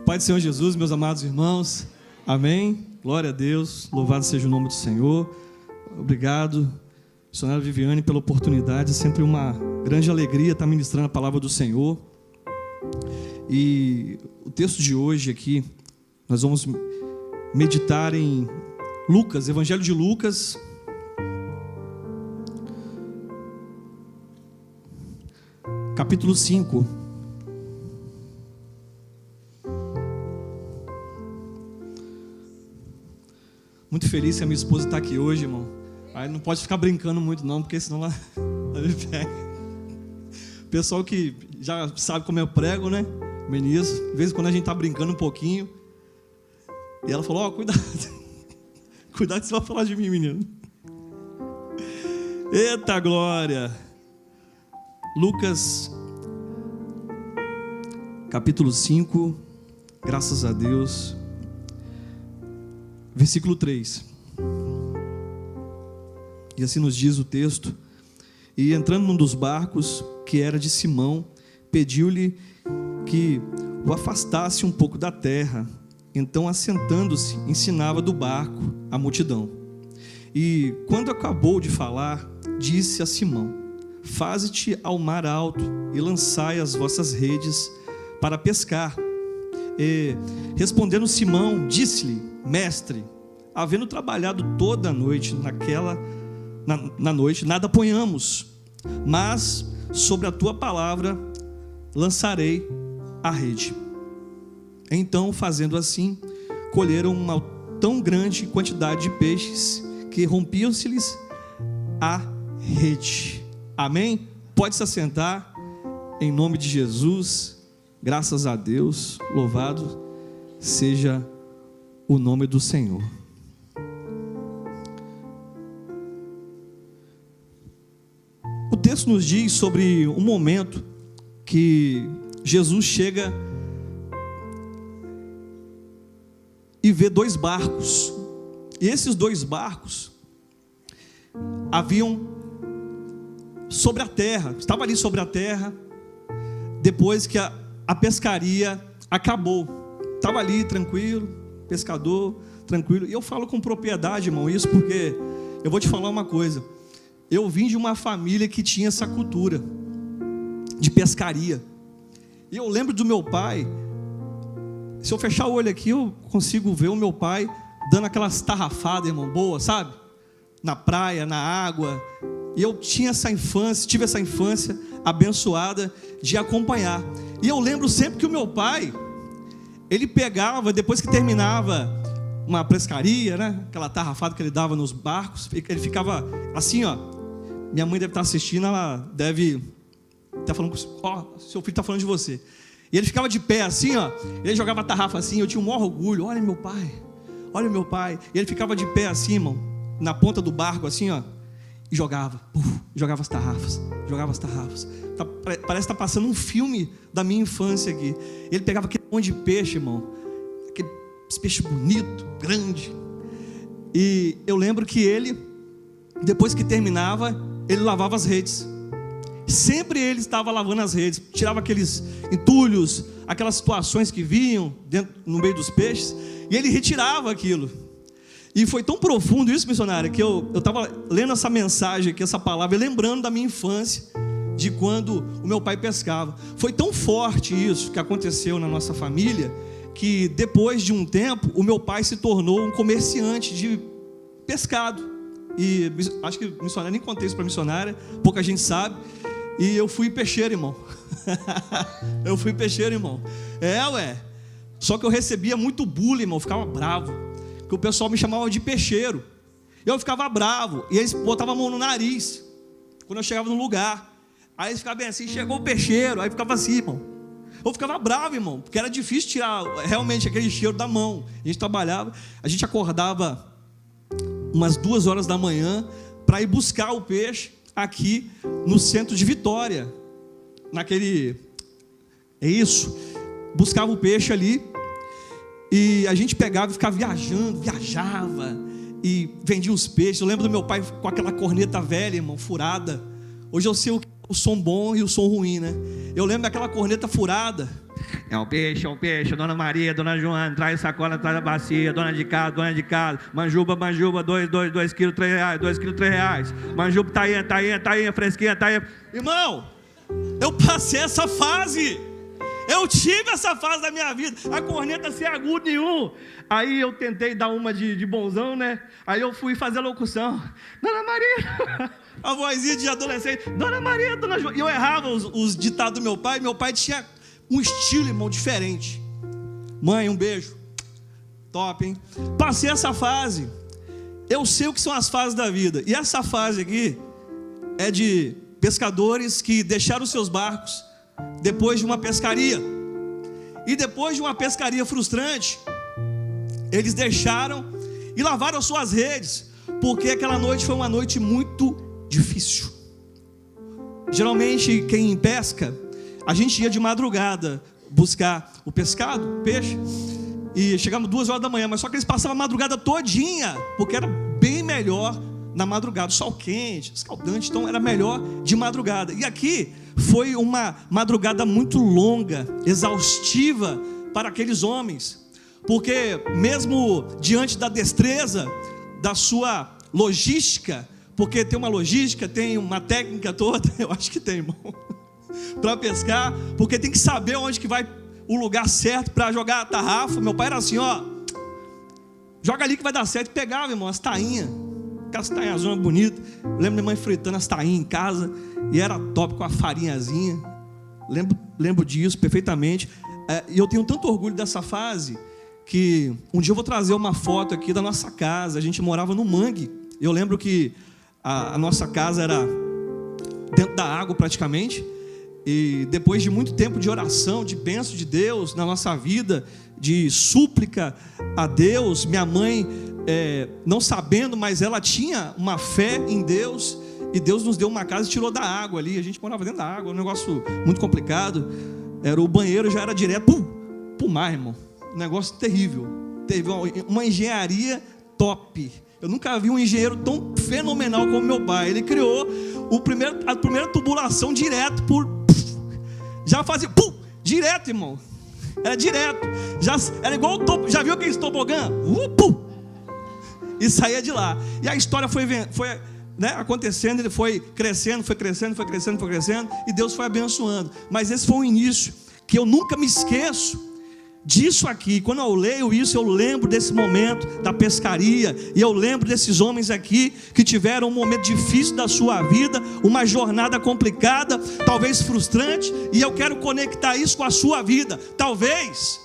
Pai do Senhor Jesus, meus amados irmãos, amém, glória a Deus, louvado seja o nome do Senhor. Obrigado, missionária Viviane, pela oportunidade, é sempre uma grande alegria estar ministrando a palavra do Senhor. E o texto de hoje aqui, nós vamos meditar em Lucas, Evangelho de Lucas, capítulo 5. Muito feliz que a minha esposa está aqui hoje, irmão. Aí não pode ficar brincando muito não, porque senão ela me pega. Pessoal que já sabe como eu prego, né? Meninas, de vez em quando a gente está brincando um pouquinho. E ela falou, cuidado. Cuidado que você vai falar de mim, menino. Eita glória. Lucas, capítulo 5, graças a Deus. Versículo 3. E assim nos diz o texto: e entrando num dos barcos, que era de Simão, pediu-lhe que o afastasse um pouco da terra. Então, assentando-se, ensinava do barco a multidão. E quando acabou de falar, disse a Simão: faze-te ao mar alto e lançai as vossas redes para pescar. E respondendo Simão, disse-lhe: mestre, havendo trabalhado toda a noite na noite, nada apanhamos, mas sobre a tua palavra lançarei a rede. Então, fazendo assim, colheram uma tão grande quantidade de peixes que rompiam-se-lhes a rede. Amém? Pode se assentar, em nome de Jesus. Graças a Deus, louvado seja o nome do Senhor. O texto nos diz sobre um momento que Jesus chega e vê dois barcos. E esses dois barcos haviam sobre a terra, estava ali sobre a terra, depois que a pescaria acabou. Estava ali tranquilo, pescador, tranquilo. E eu falo com propriedade, irmão, isso porque eu vou te falar uma coisa. Eu vim de uma família que tinha essa cultura de pescaria. E eu lembro do meu pai. Se eu fechar o olho aqui, eu consigo ver o meu pai dando aquelas tarrafadas, irmão, boa, sabe? Na praia, na água. E eu tive essa infância abençoada de acompanhar. E eu lembro sempre que o meu pai, ele pegava, depois que terminava uma pescaria, né? Aquela tarrafada que ele dava nos barcos, ele ficava assim, ó. Minha mãe deve estar assistindo, ela deve estar falando, seu filho está falando de você. E ele ficava de pé assim, ó. Ele jogava a tarrafa assim, eu tinha um maior orgulho. Olha meu pai. E ele ficava de pé assim, irmão, na ponta do barco assim, ó. E jogava as tarrafas. Parece que está passando um filme da minha infância aqui. Ele pegava aquele monte de peixe, irmão. Aquele peixe bonito, grande. E eu lembro que ele, depois que terminava, ele lavava as redes. Sempre ele estava lavando as redes. Tirava aqueles entulhos, aquelas situações que vinham no meio dos peixes. E ele retirava aquilo. E foi tão profundo isso, missionária, que eu estava lendo essa mensagem aqui, essa palavra, lembrando da minha infância, de quando o meu pai pescava. Foi tão forte isso que aconteceu na nossa família, que depois de um tempo, o meu pai se tornou um comerciante de pescado. E acho que missionária, nem contei isso para missionária, pouca gente sabe. E eu fui peixeiro, irmão. Só que eu recebia muito bullying, irmão, eu ficava bravo. Que o pessoal me chamava de peixeiro. Eu ficava bravo. E eles botavam a mão no nariz quando eu chegava no lugar. Aí eles ficavam bem assim, chegou o peixeiro. Aí ficava assim, irmão. Eu ficava bravo, irmão, porque era difícil tirar realmente aquele cheiro da mão. A gente trabalhava, a gente acordava umas 2 horas da manhã para ir buscar o peixe aqui no centro de Vitória. Buscava o peixe ali. E a gente pegava e ficava viajava e vendia os peixes. Eu lembro do meu pai com aquela corneta velha, irmão, furada. Hoje eu sei o som bom e o som ruim, né? Eu lembro daquela corneta furada. É um peixe, Dona Maria, Dona Joana, traz sacola, traz a bacia, dona de casa, manjuba, 2 quilos, 3 reais, 2 quilos, 3 reais, manjuba, tá aí, fresquinha, tá aí. Irmão, eu passei essa fase, eu tive essa fase da minha vida, a corneta sem agudo nenhum. Aí eu tentei dar uma de bonzão, né? Aí eu fui fazer a locução, Dona Maria, a vozinha de adolescente, Dona Maria, Dona Joana. E eu errava os ditados do meu pai tinha um estilo, irmão, diferente. Mãe, um beijo, top, hein? Passei essa fase, eu sei o que são as fases da vida, e essa fase aqui é de pescadores que deixaram os seus barcos depois de uma pescaria, e depois de uma pescaria frustrante, eles deixaram e lavaram suas redes, porque aquela noite foi uma noite muito difícil. Geralmente quem pesca, a gente ia de madrugada buscar o pescado, o peixe, e chegamos 2 horas da manhã, mas só que eles passavam a madrugada todinha, porque era bem melhor na madrugada, sol quente, escaldante, então era melhor de madrugada. E aqui foi uma madrugada muito longa, exaustiva para aqueles homens, porque mesmo diante da destreza da sua logística, porque tem uma logística, tem uma técnica toda, eu acho que tem, irmão, para pescar, porque tem que saber onde que vai o lugar certo para jogar a tarrafa. Meu pai era assim, ó, joga ali que vai dar certo. Pegava, irmão, as tainhas, aquelas tainhas bonitas. Lembro minha mãe fritando as tainhas em casa, e era top com a farinhazinha. Lembro disso perfeitamente. E eu tenho tanto orgulho dessa fase, que um dia eu vou trazer uma foto aqui da nossa casa. A gente morava no mangue. Eu lembro que a nossa casa era dentro da água praticamente. E depois de muito tempo de oração, de bênção de Deus na nossa vida, de súplica a Deus, minha mãe, não sabendo, mas ela tinha uma fé em Deus, e Deus nos deu uma casa e tirou da água ali. A gente morava dentro da água, um negócio muito complicado. O banheiro já era direto pro mar, irmão. Um negócio terrível. Teve uma engenharia top. Eu nunca vi um engenheiro tão fenomenal como meu pai. Ele criou a primeira tubulação direto já fazia direto, irmão. Era direto. Era igual o topo. Já viu aquele tobogã? E saía de lá. E a história foi né, acontecendo. Ele foi crescendo, e Deus foi abençoando. Mas esse foi um início que eu nunca me esqueço disso aqui. Quando eu leio isso, eu lembro desse momento da pescaria, e eu lembro desses homens aqui que tiveram um momento difícil da sua vida, uma jornada complicada, talvez frustrante, e eu quero conectar isso com a sua vida. Talvez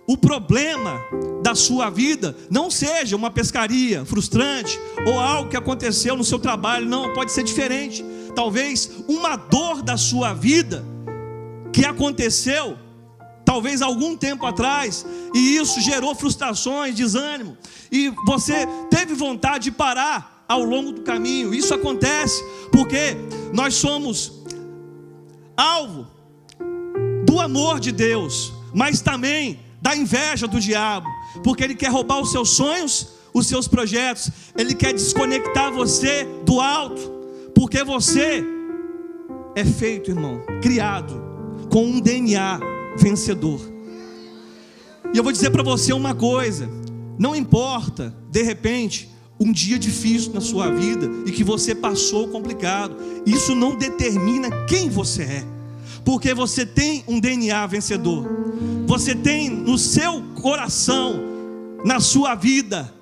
o problema da sua vida não seja uma pescaria frustrante ou algo que aconteceu no seu trabalho. Não, pode ser diferente. Talvez uma dor da sua vida que aconteceu talvez algum tempo atrás, e isso gerou frustrações, desânimo, e você teve vontade de parar ao longo do caminho. Isso acontece porque nós somos alvo do amor de Deus, mas também da inveja do diabo, porque ele quer roubar os seus sonhos, os seus projetos. Ele quer desconectar você do alto, porque você é feito, irmão, criado com um DNA vencedor. E eu vou dizer para você uma coisa: não importa, de repente, um dia difícil na sua vida e que você passou complicado, isso não determina quem você é, porque você tem um DNA vencedor. Você tem no seu coração, na sua vida,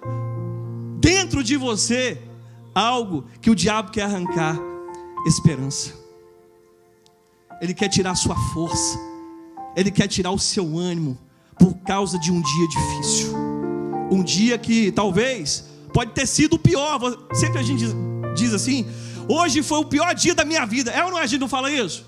dentro de você, algo que o diabo quer arrancar: esperança. Ele quer tirar a sua força, ele quer tirar o seu ânimo por causa de um dia difícil, um dia que talvez pode ter sido o pior. Sempre a gente diz assim: hoje foi o pior dia da minha vida. É ou não é? A gente não fala isso?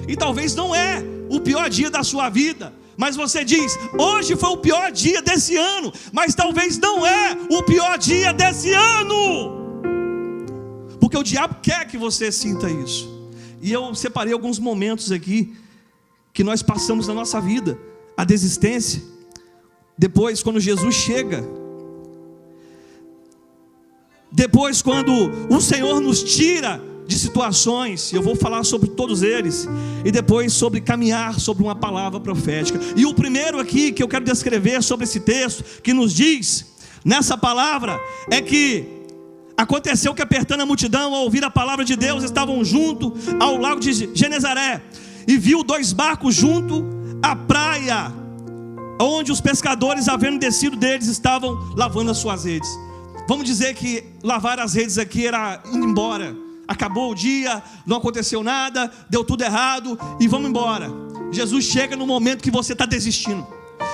E talvez não é o pior dia da sua vida, mas você diz: hoje foi o pior dia desse ano. Mas talvez não é o pior dia desse ano, porque o diabo quer que você sinta isso. E eu separei alguns momentos aqui que nós passamos na nossa vida: a desistência, depois quando Jesus chega, depois quando o Senhor nos tira de situações, eu vou falar sobre todos eles, e depois sobre caminhar sobre uma palavra profética. E o primeiro aqui que eu quero descrever sobre esse texto, que nos diz, nessa palavra, é que aconteceu que, apertando a multidão, ao ouvir a palavra de Deus, estavam junto ao lago de Genezaré, e viu 2 barcos junto à praia, onde os pescadores, havendo descido deles, estavam lavando as suas redes. Vamos dizer que lavar as redes aqui era indo embora. Acabou o dia, não aconteceu nada, deu tudo errado e vamos embora. Jesus chega no momento que você está desistindo.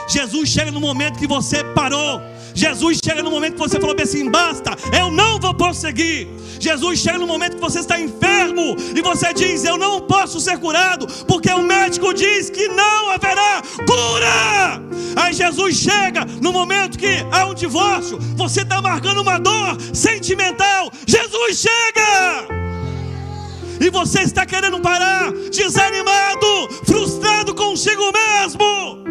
Jesus chega no momento que você parou. Jesus chega no momento que você falou assim: basta, eu não vou prosseguir. Jesus chega no momento que você está enfermo e você diz: eu não posso ser curado, porque o médico diz que não haverá cura. Aí Jesus chega no momento que há um divórcio, você está marcando uma dor sentimental. Jesus chega e você está querendo parar, desanimado, frustrado consigo mesmo,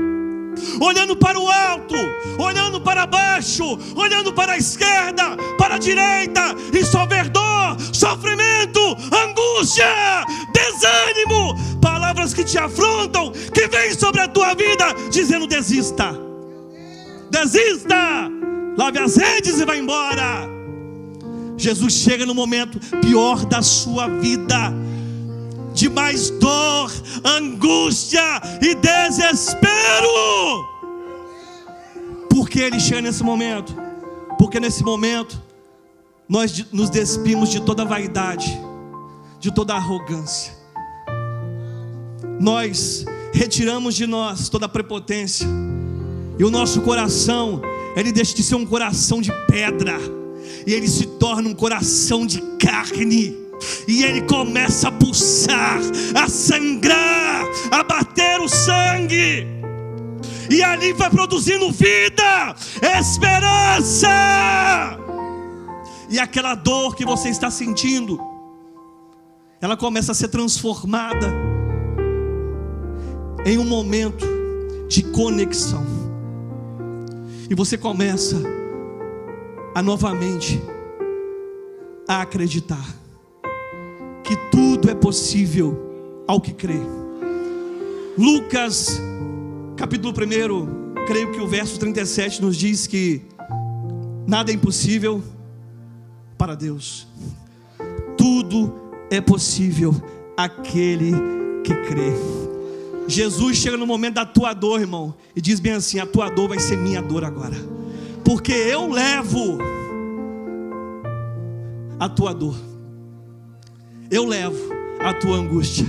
olhando para o alto, olhando para baixo, olhando para a esquerda, para a direita, e só ver dor, sofrimento, angústia, desânimo, palavras que te afrontam, que vêm sobre a tua vida, dizendo: desista, desista, lave as redes e vai embora. Jesus chega no momento pior da sua vida, de mais dor, angústia e desespero. Por que Ele chega nesse momento? Porque nesse momento nós nos despimos de toda vaidade, de toda arrogância. Nós retiramos de nós toda a prepotência, e o nosso coração, ele deixa de ser um coração de pedra, e ele se torna um coração de carne. E ele começa a pulsar, a sangrar, a bater o sangue, e ali vai produzindo vida, esperança. E aquela dor que você está sentindo, ela começa a ser transformada em um momento de conexão. E você começa a novamente a acreditar que tudo é possível ao que crê. Lucas capítulo 1, creio que o verso 37 nos diz que nada é impossível para Deus. Tudo é possível àquele que crê. Jesus chega no momento da tua dor, irmão, e diz bem assim: a tua dor vai ser minha dor agora, porque eu levo a tua dor, eu levo a tua angústia,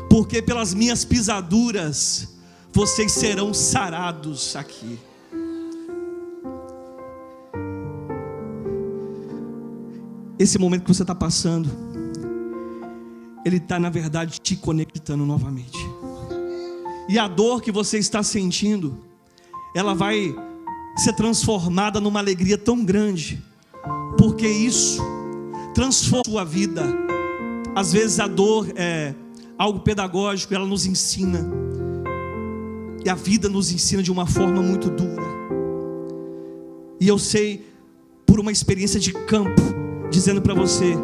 porque pelas minhas pisaduras vocês serão sarados aqui. Esse momento que você está passando, ele está na verdade te conectando novamente. E a dor que você está sentindo, ela vai ser transformada numa alegria tão grande, porque isso transforma a sua vida. Às vezes a dor é algo pedagógico, ela nos ensina, e a vida nos ensina de uma forma muito dura. E eu sei, por uma experiência de campo, dizendo para você,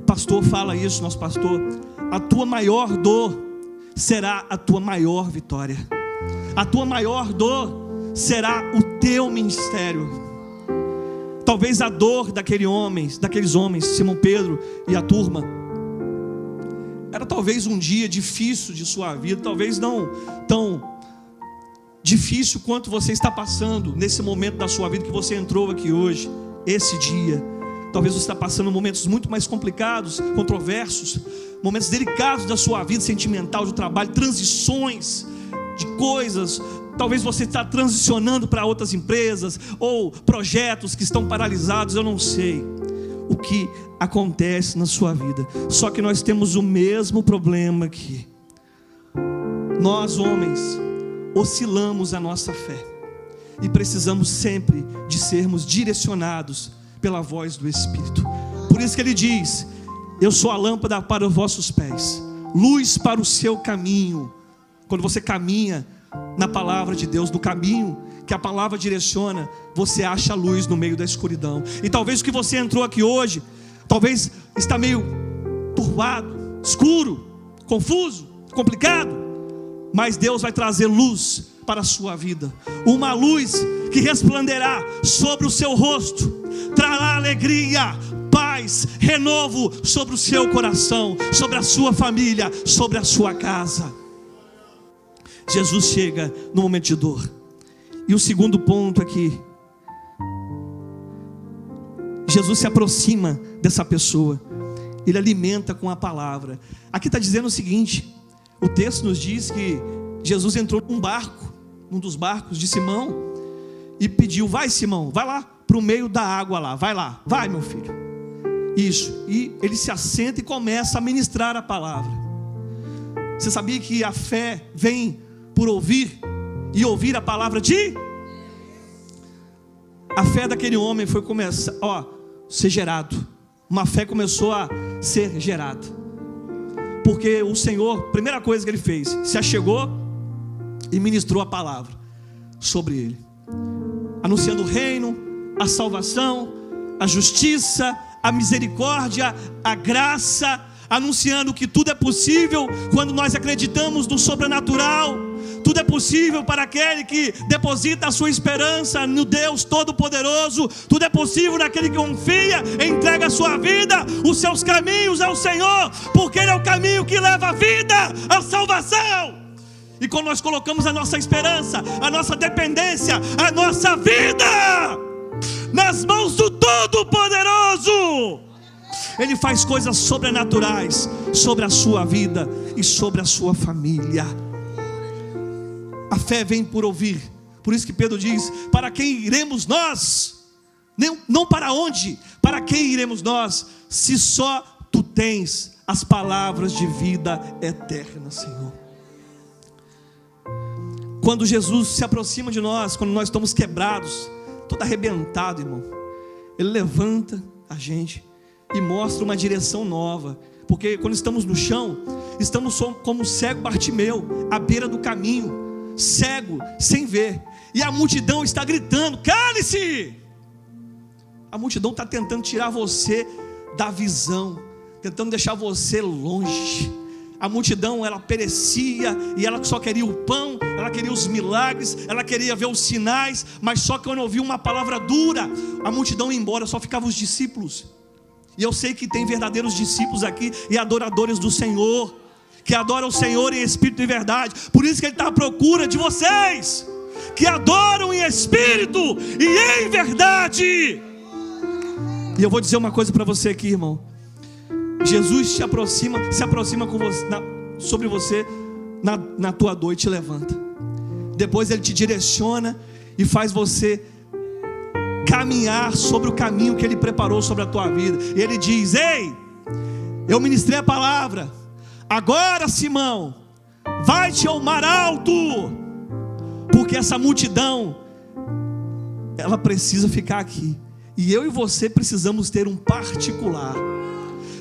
pastor fala isso, nosso pastor, a tua maior dor será a tua maior vitória. A tua maior dor será o teu ministério. Talvez a dor daqueles homens, Simão Pedro e a turma, era talvez um dia difícil de sua vida, talvez não tão difícil quanto você está passando nesse momento da sua vida que você entrou aqui hoje, esse dia. Talvez você está passando momentos muito mais complicados, controversos, momentos delicados da sua vida sentimental, de trabalho, transições de coisas. Talvez você está transicionando para outras empresas, ou projetos que estão paralisados, eu não sei o que acontece na sua vida. Só que nós temos o mesmo problema aqui. Nós, homens, oscilamos a nossa fé, e precisamos sempre de sermos direcionados pela voz do Espírito. Por isso que ele diz: eu sou a lâmpada para os vossos pés, luz para o seu caminho. Quando você caminha na palavra de Deus, no caminho que a palavra direciona, você acha luz no meio da escuridão. E talvez o que você entrou aqui hoje, talvez está meio conturbado, escuro, confuso, complicado, mas Deus vai trazer luz para a sua vida, uma luz que resplandecerá sobre o seu rosto, trará alegria, paz, renovo sobre o seu coração, sobre a sua família, sobre a sua casa. Jesus chega no momento de dor. E o segundo ponto aqui, Jesus se aproxima dessa pessoa, Ele alimenta com a palavra. Aqui está dizendo o seguinte, o texto nos diz que Jesus entrou num barco, num dos barcos de Simão, e pediu: vai Simão, vai lá para o meio da água lá, vai lá, vai meu filho. Isso, e ele se assenta e começa a ministrar a palavra. Você sabia que a fé vem por ouvir, e ouvir a palavra de... A fé daquele homem foi começar, ser gerado. Uma fé começou a ser gerada, porque o Senhor, primeira coisa que Ele fez, se achegou e ministrou a palavra sobre ele, anunciando o reino, a salvação, a justiça, a misericórdia, a graça, anunciando que tudo é possível quando nós acreditamos no sobrenatural. Tudo é possível para aquele que deposita a sua esperança no Deus Todo-Poderoso. Tudo é possível naquele que confia, entrega a sua vida, os seus caminhos ao Senhor, porque Ele é o caminho que leva a vida, a salvação. E quando nós colocamos a nossa esperança, a nossa dependência, a nossa vida nas mãos do Todo-Poderoso, Ele faz coisas sobrenaturais sobre a sua vida e sobre a sua família. A fé vem por ouvir. Por isso que Pedro diz: para quem iremos nós? Não para onde, para quem iremos nós, se só Tu tens as palavras de vida eterna, Senhor. Quando Jesus se aproxima de nós, quando nós estamos quebrados, todo arrebentado, irmão, Ele levanta a gente e mostra uma direção nova. Porque quando estamos no chão, estamos como o cego Bartimeu, à beira do caminho, cego, sem ver, e a multidão está gritando: cale-se! A multidão está tentando tirar você da visão, tentando deixar você longe. A multidão, ela perecia, e ela só queria o pão, ela queria os milagres, ela queria ver os sinais, mas só que quando ouviu uma palavra dura, a multidão ia embora, só ficavam os discípulos. E eu sei que tem verdadeiros discípulos aqui e adoradores do Senhor, que adoram o Senhor em espírito e verdade. Por isso que Ele está à procura de vocês, que adoram em espírito e em verdade. E eu vou dizer uma coisa para você aqui, irmão. Jesus se aproxima com você, sobre você na tua dor e te levanta. Depois Ele te direciona e faz você caminhar sobre o caminho que Ele preparou sobre a tua vida. E Ele diz: ei, eu ministrei a palavra, agora Simão, vai-te ao mar alto, porque essa multidão, ela precisa ficar aqui, e eu e você precisamos ter um particular.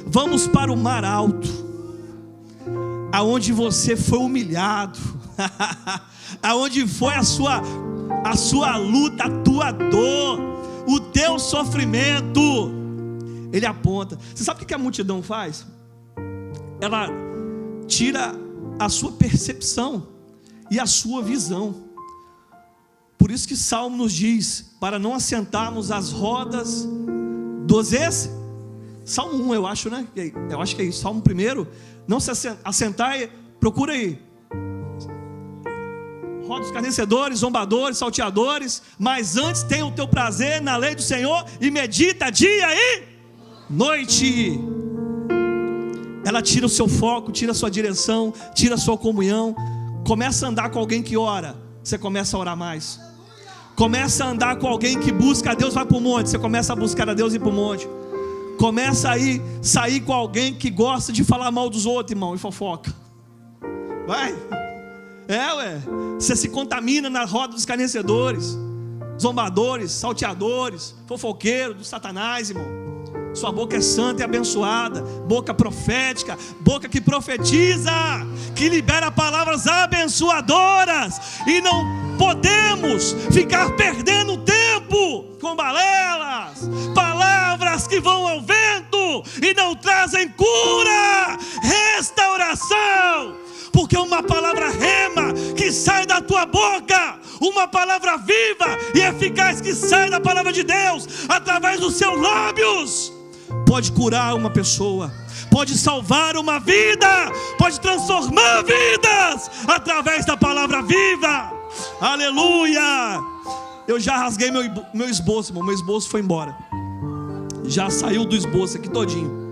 Vamos para o mar alto, aonde você foi humilhado, aonde foi a sua luta, a tua dor, o teu sofrimento. Ele aponta. Você sabe o que a multidão faz? Ela tira a sua percepção e a sua visão. Por isso que Salmo nos diz para não assentarmos às rodas dos Salmo 1, eu acho, né? Eu acho que é isso. Salmo 1, não se assentar, procura aí. Roda dos escarnecedores, zombadores, salteadores, mas antes tenha o teu prazer na lei do Senhor e medita dia e noite. Ela tira o seu foco, tira a sua direção, tira a sua comunhão. Começa a andar com alguém que ora, você começa a orar mais. Começa a andar com alguém que busca a Deus, vai para o monte, você começa a buscar a Deus e ir para o monte. Começa a sair com alguém que gosta de falar mal dos outros, irmão, e fofoca. Vai. Você se contamina na roda dos escarnecedores, zombadores, salteadores, fofoqueiros do Satanás, irmão. Sua boca é santa e abençoada, boca profética, boca que profetiza, que libera palavras abençoadoras. E não podemos ficar perdendo tempo com balelas, palavras que vão ao vento e não trazem cura. porque uma palavra rema que sai da tua boca, uma palavra viva e eficaz que sai da palavra de Deus, através dos seus lábios, pode curar uma pessoa, pode salvar uma vida, pode transformar vidas, através da palavra viva. Aleluia! Eu já rasguei meu esboço, irmão. Meu esboço foi embora, já saiu do esboço aqui todinho.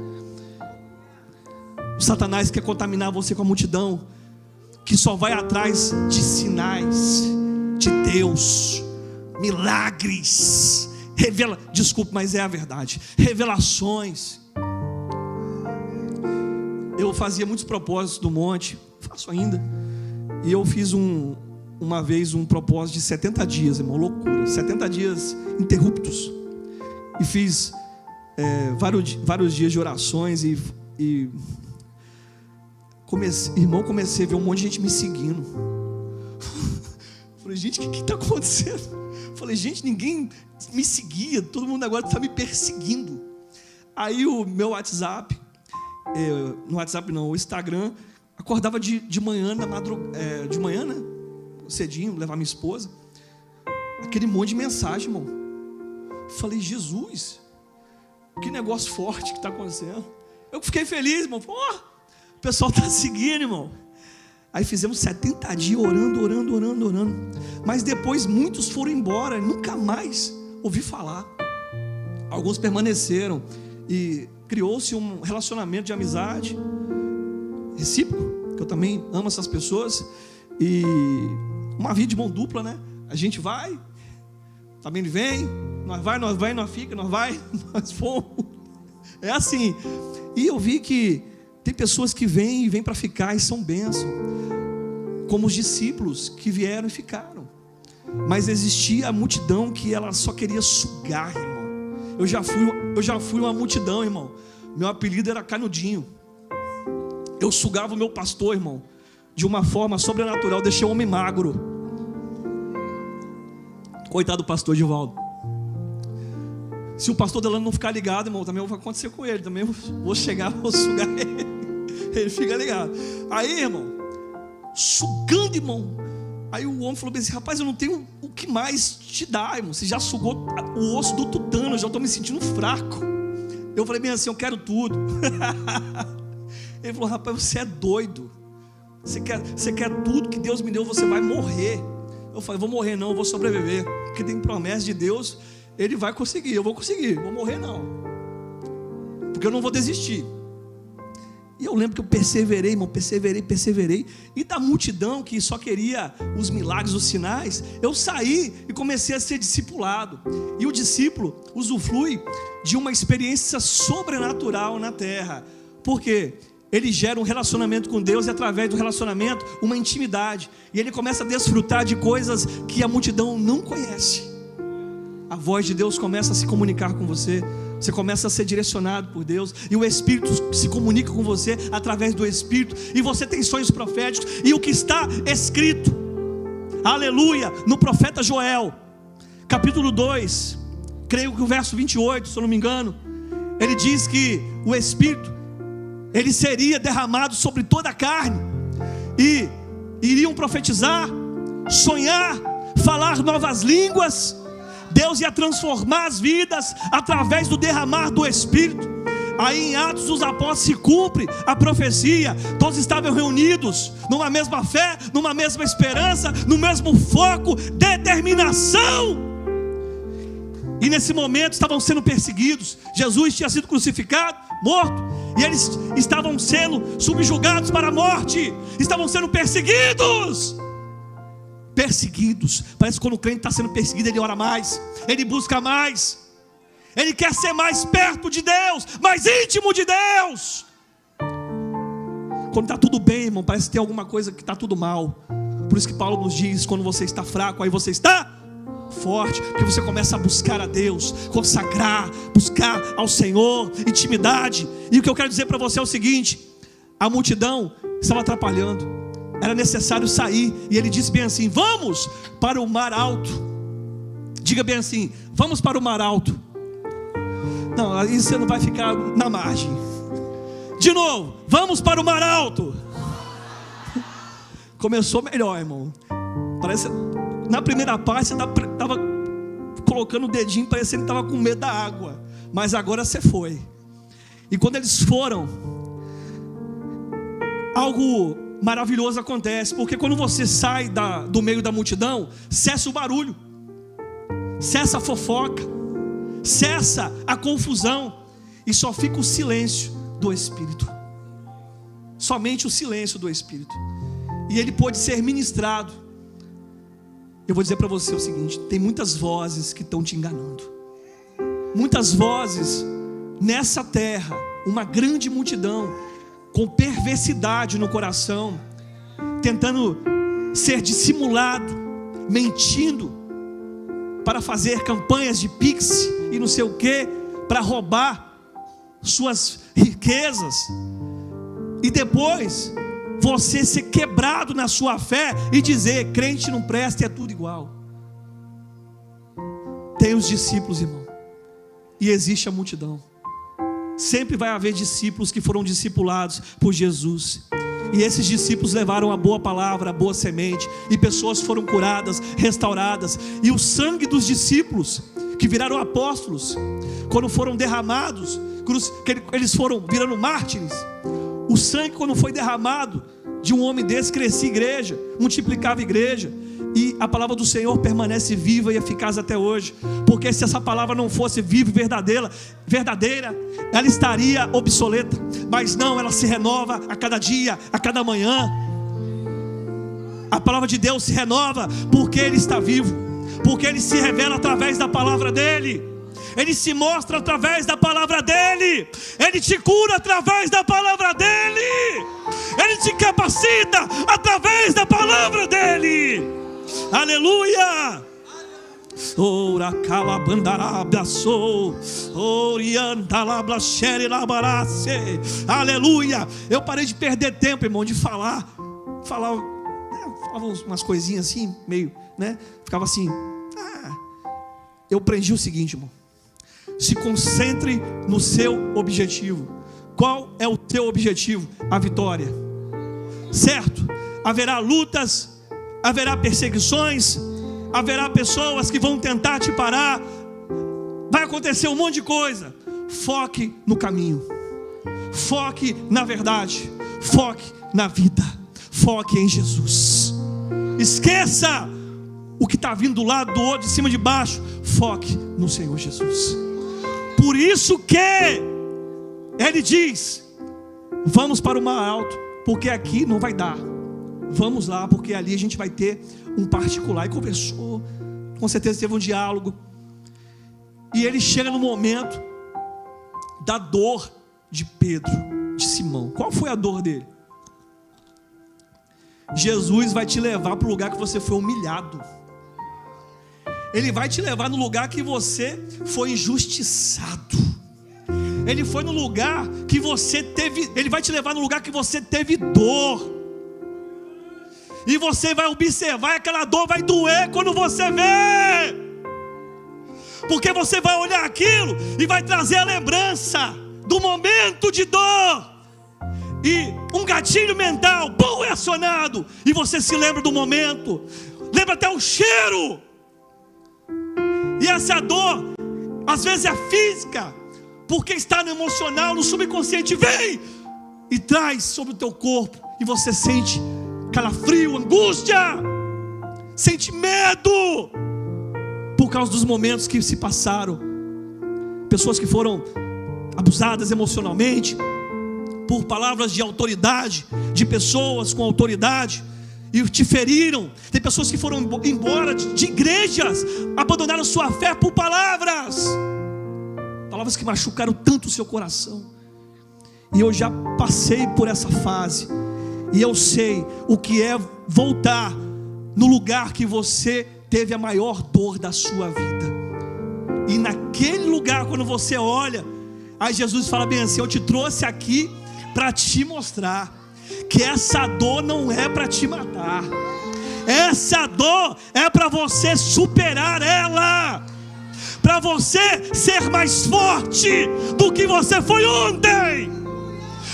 O Satanás quer contaminar você com a multidão que só vai atrás de sinais de Deus, milagres, desculpe, mas é a verdade, revelações. Eu fazia muitos propósitos do monte, faço ainda, e eu fiz uma vez um propósito de 70 dias, irmão, loucura, 70 dias interruptos, e fiz vários dias de orações, e comecei a ver um monte de gente me seguindo. Falei, gente, o que está acontecendo? Falei, gente, ninguém me seguia, todo mundo agora está me perseguindo. Aí o meu WhatsApp, no WhatsApp não, o Instagram, acordava de manhã, de manhã, né? Cedinho, levar minha esposa, aquele monte de mensagem, irmão. Falei, Jesus, que negócio forte que está acontecendo. Eu fiquei feliz, irmão. O pessoal está seguindo, irmão. Aí fizemos 70 dias orando. Mas depois muitos foram embora, nunca mais ouvi falar. Alguns permaneceram e criou-se um relacionamento de amizade recíproco, que eu também amo essas pessoas, e uma vida de mão dupla, né? A gente vai, também ele vem, nós fica, nós fomos. É assim. E eu vi que tem pessoas que vêm para ficar e são bênção, como os discípulos que vieram e ficaram. Mas existia a multidão que ela só queria sugar, irmão. Eu já fui uma multidão, irmão. Meu apelido era Canudinho. Eu sugava o meu pastor, irmão, de uma forma sobrenatural. Deixei o homem magro. Coitado do pastor Givaldo. Se o pastor Delano não ficar ligado, irmão, também vai acontecer com ele. Também vou chegar, vou sugar ele. Ele fica ligado. Aí, irmão, sugando, irmão. Aí o homem falou assim, rapaz, eu não tenho o que mais te dar, irmão. Você já sugou o osso do tutano, eu já estou me sentindo fraco. Eu falei bem assim, eu quero tudo. Ele falou, rapaz, você é doido. Você quer tudo que Deus me deu, você vai morrer. Eu falei, vou morrer não, eu vou sobreviver. Porque tem promessa de Deus, Ele vai conseguir, eu vou conseguir. Vou morrer não, porque eu não vou desistir. E eu lembro que eu perseverei, irmão, perseverei. E da multidão que só queria os milagres, os sinais, eu saí e comecei a ser discipulado. E o discípulo usufrui de uma experiência sobrenatural na terra. Por quê? Ele gera um relacionamento com Deus, e através do relacionamento, uma intimidade. E ele começa a desfrutar de coisas que a multidão não conhece. A voz de Deus começa a se comunicar com você. Você começa a ser direcionado por Deus, e o Espírito se comunica com você através do Espírito, e você tem sonhos proféticos. E o que está escrito, aleluia, no profeta Joel, capítulo 2, creio que o verso 28, se eu não me engano, ele diz que o Espírito, ele seria derramado sobre toda a carne, e iriam profetizar, sonhar, falar novas línguas. Deus ia transformar as vidas através do derramar do Espírito. Aí em Atos dos Apóstolos se cumpre a profecia. Todos estavam reunidos numa mesma fé, numa mesma esperança, no mesmo foco, determinação. E nesse momento estavam sendo perseguidos. Jesus tinha sido crucificado, morto, e eles estavam sendo subjugados para a morte. Estavam sendo perseguidos. Parece que quando o crente está sendo perseguido, ele ora mais, ele busca mais, ele quer ser mais perto de Deus, mais íntimo de Deus. Quando está tudo bem, irmão, parece que tem alguma coisa que está tudo mal. Por isso que Paulo nos diz, quando você está fraco, aí você está forte, porque você começa a buscar a Deus, consagrar, buscar ao Senhor, intimidade. E o que eu quero dizer para você é o seguinte: a multidão estava atrapalhando. Era necessário sair, e ele disse bem assim: vamos para o mar alto. Diga bem assim: vamos para o mar alto. Não, aí você não vai ficar na margem. De novo, vamos para o mar alto. Começou melhor, irmão. Parece, na primeira parte você estava colocando o dedinho, parecendo que estava com medo da água. Mas agora você foi. E quando eles foram, algo maravilhoso acontece. Porque quando você sai do meio da multidão, cessa o barulho, cessa a fofoca, cessa a confusão, e só fica o silêncio do Espírito. Somente o silêncio do Espírito. E ele pôde ser ministrado. Eu vou dizer para você o seguinte: tem muitas vozes que estão te enganando. Muitas vozes nessa terra, uma grande multidão com perversidade no coração, tentando ser dissimulado, mentindo, para fazer campanhas de pix e não sei o que, para roubar suas riquezas, e depois você ser quebrado na sua fé e dizer: crente não presta, é tudo igual. Tem os discípulos, irmão, e existe a multidão. Sempre vai haver discípulos que foram discipulados por Jesus, e esses discípulos levaram a boa palavra, a boa semente, e pessoas foram curadas, restauradas. E o sangue dos discípulos, que viraram apóstolos, quando foram derramados, que eles foram virando mártires, o sangue, quando foi derramado de um homem desse, crescia igreja, multiplicava a igreja. E a palavra do Senhor permanece viva e eficaz até hoje. Porque se essa palavra não fosse viva e verdadeira, ela estaria obsoleta. Mas não, ela se renova a cada dia, a cada manhã. A palavra de Deus se renova porque Ele está vivo, porque Ele se revela através da palavra dEle. Ele se mostra através da palavra dEle. Ele te cura através da palavra dEle. Ele te capacita através da palavra dEle. Aleluia. Ora calabandarabraçou, oriantalablaxere labarace. Aleluia. Eu parei de perder tempo, irmão, de falava umas coisinhas assim, meio, né? Ficava assim. Eu aprendi o seguinte, irmão: se concentre no seu objetivo. Qual é o teu objetivo? A vitória, certo? Haverá lutas, haverá perseguições, haverá pessoas que vão tentar te parar, vai acontecer um monte de coisa. Foque no caminho, foque na verdade, foque na vida, foque em Jesus. Esqueça o que está vindo do lado, do outro, de cima, de baixo. Foque no Senhor Jesus. Por isso que Ele diz: vamos para o mar alto, porque aqui não vai dar. Vamos lá, porque ali a gente vai ter um particular. E conversou, com certeza teve um diálogo. E ele chega no momento da dor de Pedro, de Simão. Qual foi a dor dele? Jesus vai te levar para o lugar que você foi humilhado. Ele vai te levar no lugar que você foi injustiçado. Ele foi no lugar que você teve. Ele vai te levar no lugar que você teve dor. E você vai observar, aquela dor vai doer quando você vê. Porque você vai olhar aquilo e vai trazer a lembrança do momento de dor. E um gatilho mental, é acionado. E você se lembra do momento. Lembra até o cheiro. E essa dor, às vezes é física, porque está no emocional, no subconsciente. Vem e traz sobre o teu corpo. E você sente calafrio, angústia, sente medo, por causa dos momentos que se passaram. Pessoas que foram abusadas emocionalmente, por palavras de autoridade, de pessoas com autoridade, e te feriram. Tem pessoas que foram embora de igrejas, abandonaram sua fé por palavras que machucaram tanto o seu coração. E eu já passei por essa fase, e eu sei o que é voltar no lugar que você teve a maior dor da sua vida. E naquele lugar, quando você olha, aí Jesus fala bem assim: eu te trouxe aqui para te mostrar que essa dor não é para te matar. Essa dor é para você superar ela, para você ser mais forte do que você foi ontem.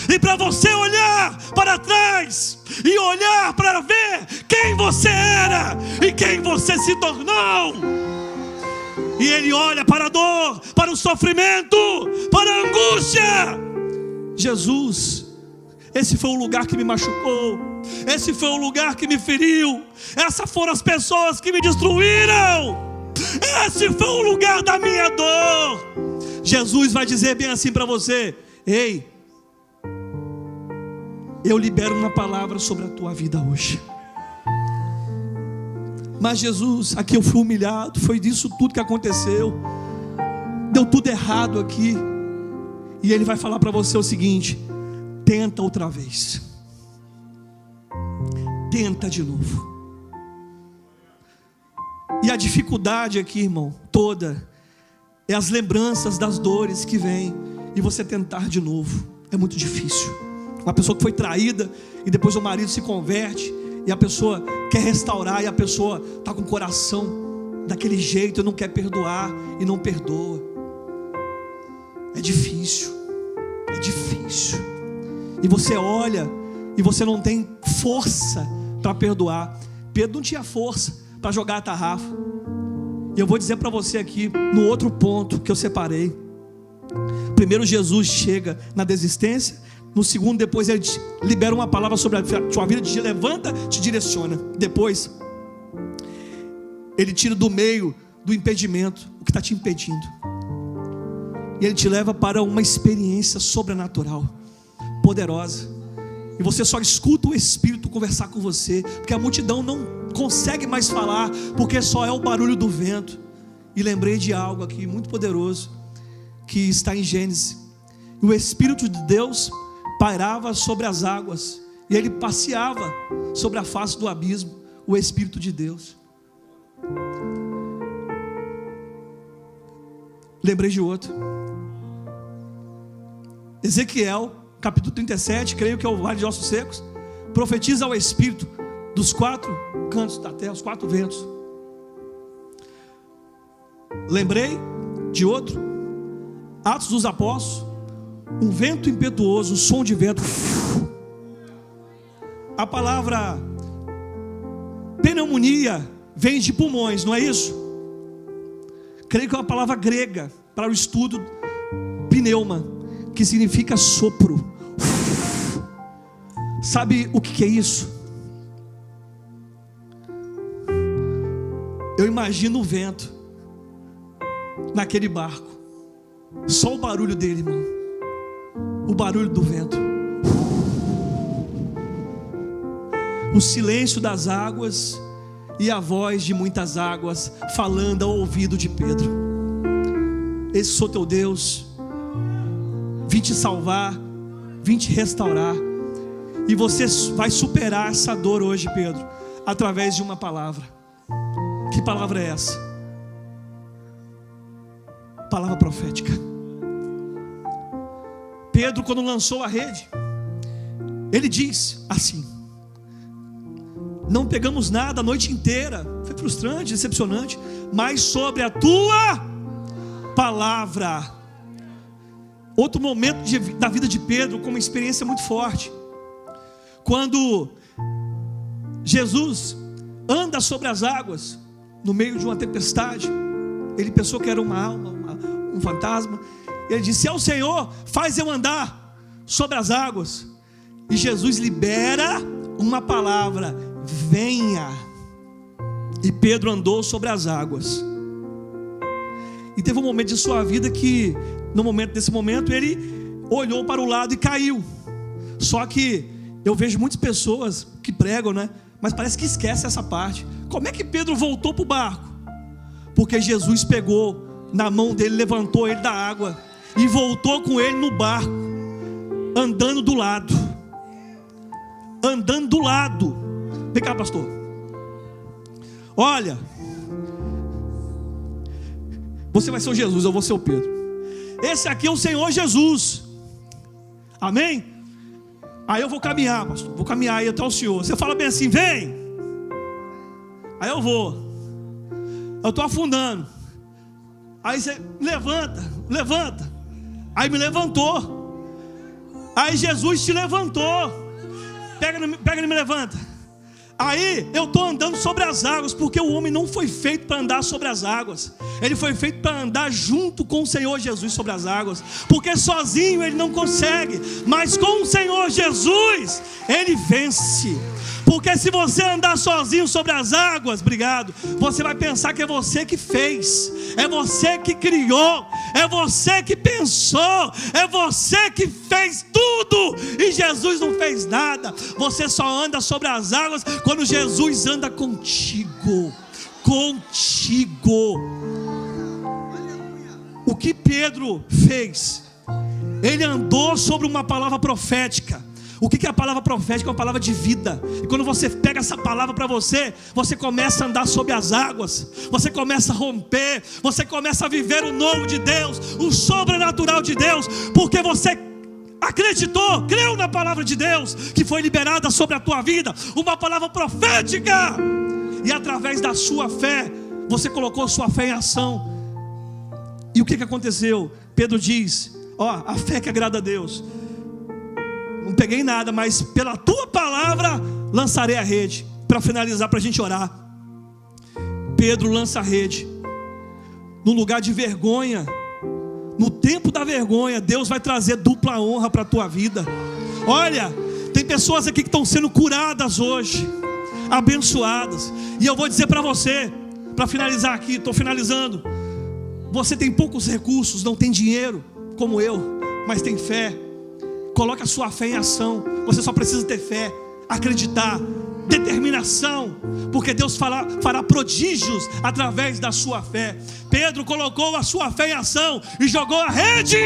e para você olhar para trás e olhar para ver quem você era e quem você se tornou. E Ele olha para a dor, para o sofrimento, para a angústia. Jesus, esse foi o lugar que me machucou, esse foi o lugar que me feriu, essas foram as pessoas que me destruíram, esse foi o lugar da minha dor. Jesus vai dizer bem assim para você: ei, eu libero uma palavra sobre a tua vida hoje. Mas Jesus, aqui eu fui humilhado, foi disso tudo que aconteceu, deu tudo errado aqui. E Ele vai falar para você o seguinte: tenta outra vez, tenta de novo. E a dificuldade aqui, irmão, toda é as lembranças das dores que vêm e você tentar de novo. É muito difícil. Uma pessoa que foi traída e depois o marido se converte e a pessoa quer restaurar, e a pessoa está com o coração daquele jeito e não quer perdoar e não perdoa. É difícil, é difícil. E você olha e você não tem força para perdoar. Pedro não tinha força para jogar a tarrafa. E eu vou dizer para você aqui, no outro ponto que eu separei. Primeiro, Jesus chega na desistência. No segundo, depois Ele libera uma palavra sobre a tua vida, te levanta, te direciona. Depois, Ele tira do meio do impedimento o que está te impedindo, e Ele te leva para uma experiência sobrenatural, poderosa. E você só escuta o Espírito conversar com você, porque a multidão não consegue mais falar, porque só é o barulho do vento. E lembrei de algo aqui muito poderoso, que está em Gênesis. O Espírito de Deus pairava sobre as águas, e Ele passeava sobre a face do abismo. O Espírito de Deus. Lembrei de outro. Ezequiel, capítulo 37, creio que é o Vale de Ossos Secos, profetiza ao Espírito dos 4 cantos da terra, os 4 ventos. Lembrei de outro, Atos dos Apóstolos, um vento impetuoso, um som de vento. A palavra pneumonia vem de pulmões, não é isso? Creio que é uma palavra grega para o estudo, pneuma, que significa sopro. Sabe o que é isso? Eu imagino o vento naquele barco, só o barulho dele, irmão, o barulho do vento, o silêncio das águas e a voz de muitas águas falando ao ouvido de Pedro: esse sou teu Deus, vim te salvar, vim te restaurar. E você vai superar essa dor hoje, Pedro, através de uma palavra. Que palavra é essa? Palavra profética. Pedro, quando lançou a rede, ele diz assim: não pegamos nada a noite inteira, foi frustrante, decepcionante, mas sobre a tua palavra. Outro momento da vida de Pedro com uma experiência muito forte, quando Jesus anda sobre as águas no meio de uma tempestade. Ele pensou que era uma alma, um fantasma. Ele disse: é o Senhor, faz eu andar sobre as águas. E Jesus libera uma palavra: venha. E Pedro andou sobre as águas. E teve um momento de sua vida que, nesse momento, ele olhou para o lado e caiu. Só que eu vejo muitas pessoas que pregam, né? Mas parece que esquece essa parte. Como é que Pedro voltou para o barco? Porque Jesus pegou na mão dele, levantou ele da água e voltou com ele no barco, andando do lado. Andando do lado. Vem cá, pastor. Olha, você vai ser o Jesus, eu vou ser o Pedro. Esse aqui é o Senhor Jesus. Amém? Aí eu vou caminhar, pastor. Vou caminhar aí até o Senhor. Você fala bem assim: vem. Aí eu vou. Eu estou afundando. Aí você levanta. Aí me levantou. Aí Jesus te levantou. Pega e me levanta. Aí eu estou andando sobre as águas, porque o homem não foi feito para andar sobre as águas. Ele foi feito para andar junto com o Senhor Jesus sobre as águas, porque sozinho ele não consegue, mas com o Senhor Jesus ele vence. Porque se você andar sozinho sobre as águas, obrigado, você vai pensar que é você que fez, é você que criou, é você que pensou, é você que fez tudo, e Jesus não fez nada. Você só anda sobre as águas quando Jesus anda contigo. O que Pedro fez? Ele andou sobre uma palavra profética. O que é a palavra profética? É uma palavra de vida. E quando você pega essa palavra para você, você começa a andar sobre as águas, você começa a romper, você começa a viver o novo de Deus, o sobrenatural de Deus, porque você acreditou, creu na palavra de Deus que foi liberada sobre a tua vida, uma palavra profética. E através da sua fé, você colocou sua fé em ação. E o que aconteceu? Pedro diz: ó, a fé que agrada a Deus. Não peguei nada, mas pela tua palavra lançarei a rede. Para finalizar, para a gente orar. Pedro lança a rede. No lugar de vergonha, no tempo da vergonha, Deus vai trazer dupla honra para a tua vida. Olha, tem pessoas aqui que estão sendo curadas hoje, abençoadas. E eu vou dizer para você, para finalizar aqui, estou finalizando. Você tem poucos recursos, não tem dinheiro, como eu, mas tem fé. Coloque a sua fé em ação. Você só precisa ter fé, acreditar, determinação, porque Deus fará prodígios através da sua fé. Pedro colocou a sua fé em ação e jogou a rede,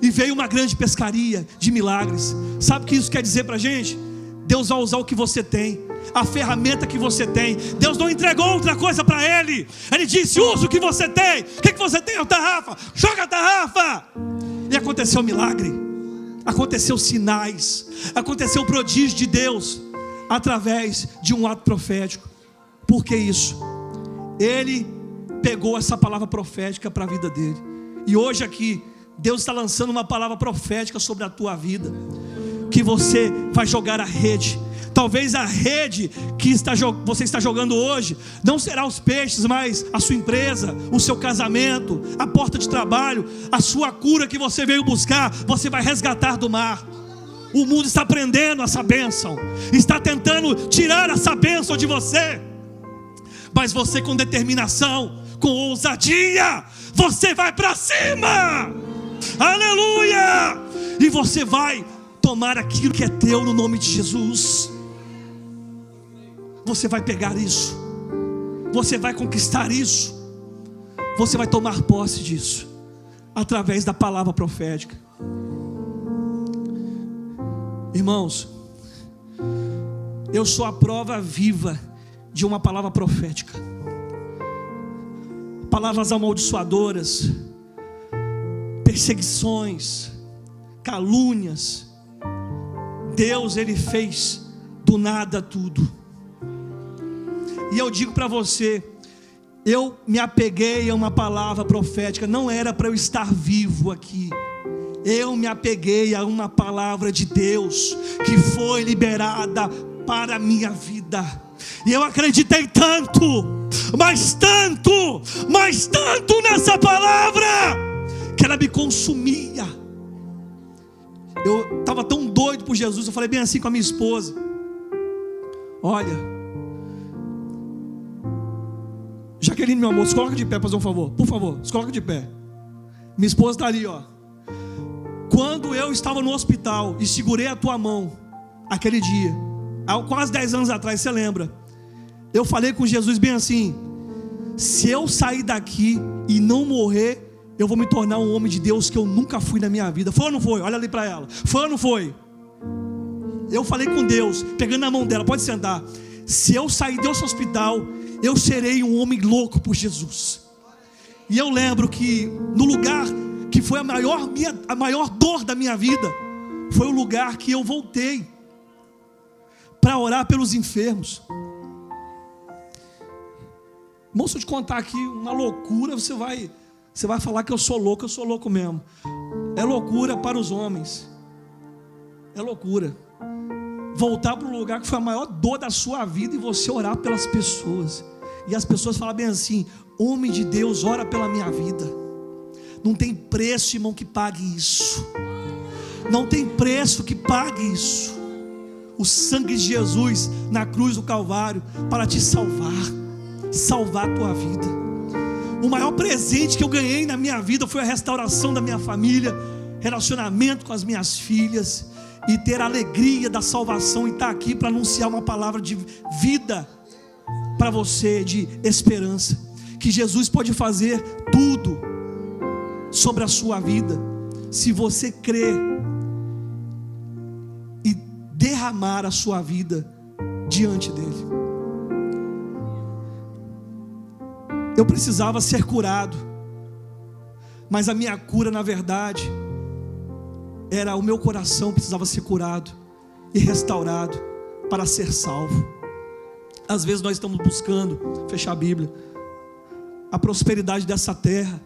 e veio uma grande pescaria de milagres. Sabe o que isso quer dizer para a gente? Deus vai usar o que você tem, a ferramenta que você tem. Deus não entregou outra coisa para ele. Ele disse: usa o que você tem. O que você tem? A tarrafa. Joga a tarrafa. E aconteceu milagre, aconteceu sinais, aconteceu o prodígio de Deus através de um ato profético. Por que isso? Ele pegou essa palavra profética para a vida dele. E hoje aqui Deus está lançando uma palavra profética sobre a tua vida, que você vai jogar a rede. Talvez a rede que você está jogando hoje não será os peixes, mas a sua empresa, o seu casamento, a porta de trabalho, a sua cura que você veio buscar, você vai resgatar do mar. O mundo está prendendo essa bênção, está tentando tirar essa bênção de você, mas você, com determinação, com ousadia, você vai para cima. Aleluia! E você vai tomar aquilo que é teu no nome de Jesus. Você vai pegar isso, você vai conquistar isso, você vai tomar posse disso, através da palavra profética. Irmãos, eu sou a prova viva de uma palavra profética. Palavras amaldiçoadoras, perseguições, calúnias, Deus, Ele fez do nada tudo. E eu digo para você, eu me apeguei a uma palavra profética. Não era para eu estar vivo aqui. Eu me apeguei a uma palavra de Deus que foi liberada para a minha vida. E eu acreditei tanto, mas tanto nessa palavra, que ela me consumia. Eu estava tão doido por Jesus. Eu falei bem assim com a minha esposa: olha, Jaqueline, meu amor, se coloca de pé, fazer um favor, por favor, se coloca de pé. Minha esposa está ali, ó. Quando eu estava no hospital e segurei a tua mão, aquele dia, há quase 10 anos atrás, você lembra? Eu falei com Jesus bem assim: se eu sair daqui e não morrer, eu vou me tornar um homem de Deus que eu nunca fui na minha vida. Foi ou não foi? Olha ali para ela. Foi ou não foi? Eu falei com Deus, pegando na mão dela: pode sentar. Se eu sair desse hospital, eu serei um homem louco por Jesus. E eu lembro que no lugar que foi a maior dor da minha vida, foi o lugar que eu voltei para orar pelos enfermos. Irmão, se eu te contar aqui uma loucura, você vai falar que eu sou louco mesmo. É loucura para os homens. É loucura voltar para o lugar que foi a maior dor da sua vida e você orar pelas pessoas. E as pessoas falam bem assim: homem de Deus, ora pela minha vida. Não tem preço, irmão, que pague isso. Não tem preço que pague isso. O sangue de Jesus na cruz do Calvário para te salvar a tua vida. O maior presente que eu ganhei na minha vida foi a restauração da minha família, relacionamento com as minhas filhas, e ter a alegria da salvação, e estar aqui para anunciar uma palavra de vida para você, de esperança, que Jesus pode fazer tudo sobre a sua vida, se você crer e derramar a sua vida diante dele. Eu precisava ser curado, mas a minha cura, na verdade, era o meu coração precisava ser curado e restaurado para ser salvo. Às vezes nós estamos buscando, fechar a Bíblia, a prosperidade dessa terra,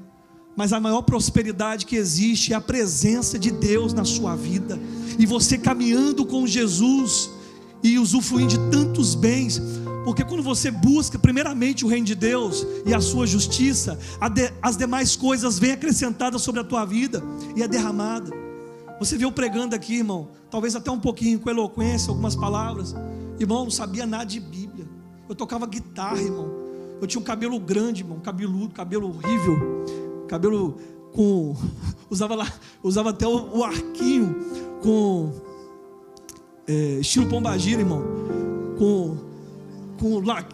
mas a maior prosperidade que existe é a presença de Deus na sua vida, e você caminhando com Jesus e usufruindo de tantos bens, porque quando você busca primeiramente o reino de Deus e a sua justiça, as demais coisas vêm acrescentadas sobre a tua vida e é derramada. Você viu pregando aqui, irmão, talvez até um pouquinho com eloquência, algumas palavras. Irmão, não sabia nada de Bíblia. Eu tocava guitarra, irmão. Eu tinha um cabelo grande, irmão, cabeludo, cabelo horrível, cabelo com... usava até o arquinho com estilo pombagira, irmão, com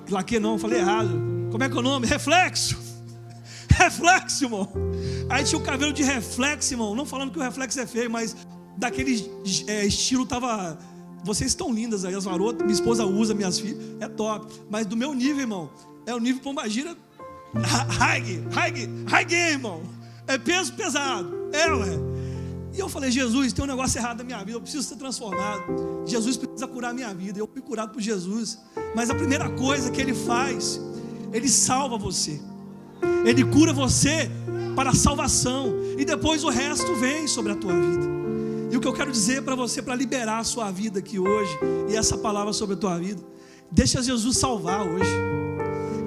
laque não, falei errado. Como é que é o nome? Reflexo, irmão. Aí tinha o cabelo de reflexo, irmão. Não falando que o reflexo é feio, mas daquele estilo tava... Vocês estão lindas aí, as garotas, minha esposa usa, minhas filhas, é top. Mas do meu nível, irmão, é o nível pombagira high game, irmão. É peso pesado, ué. E eu falei: Jesus, tem um negócio errado na minha vida, eu preciso ser transformado. Jesus precisa curar a minha vida. Eu fui curado por Jesus. Mas a primeira coisa que Ele faz, Ele salva você. Ele cura você para a salvação, e depois o resto vem sobre a tua vida. E o que eu quero dizer para você, para liberar a sua vida aqui hoje, e essa palavra sobre a tua vida: deixa Jesus salvar hoje.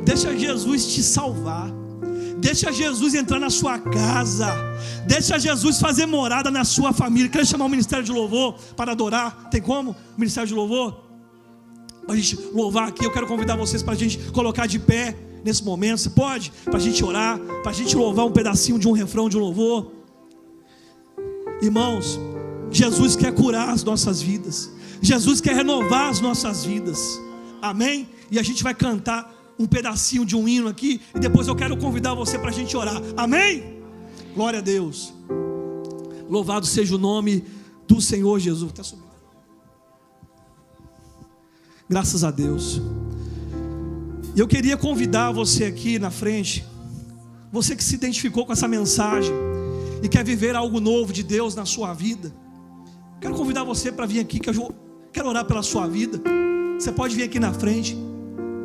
Deixa Jesus te salvar. Deixa Jesus entrar na sua casa. Deixa Jesus fazer morada na sua família. Quer chamar o ministério de louvor para adorar? Tem como? Ministério de louvor? Para a gente louvar aqui. Eu quero convidar vocês para a gente colocar de pé nesse momento. Você pode? Para a gente orar, para a gente louvar um pedacinho de um refrão de um louvor. Irmãos, Jesus quer curar as nossas vidas. Jesus quer renovar as nossas vidas. Amém? E a gente vai cantar um pedacinho de um hino aqui, e depois eu quero convidar você para a gente orar. Amém? Glória a Deus. Louvado seja o nome do Senhor Jesus. Está subindo. Graças a Deus. E eu queria convidar você aqui na frente, você que se identificou com essa mensagem e quer viver algo novo de Deus na sua vida. Quero convidar você para vir aqui, que eu quero orar pela sua vida. Você pode vir aqui na frente,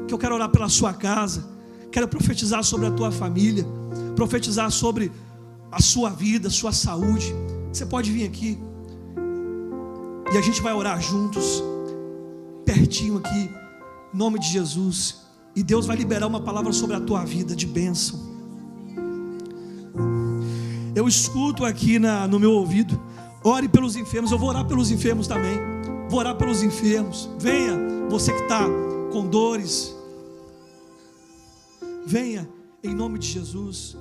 que eu quero orar pela sua casa. Quero profetizar sobre a tua família, profetizar sobre a sua vida, a sua saúde. Você pode vir aqui e a gente vai orar juntos, pertinho aqui, em nome de Jesus. E Deus vai liberar uma palavra sobre a tua vida de bênção. Eu escuto aqui no meu ouvido: ore pelos enfermos. Eu vou orar pelos enfermos também. Vou orar pelos enfermos. Venha, você que está com dores, venha em nome de Jesus.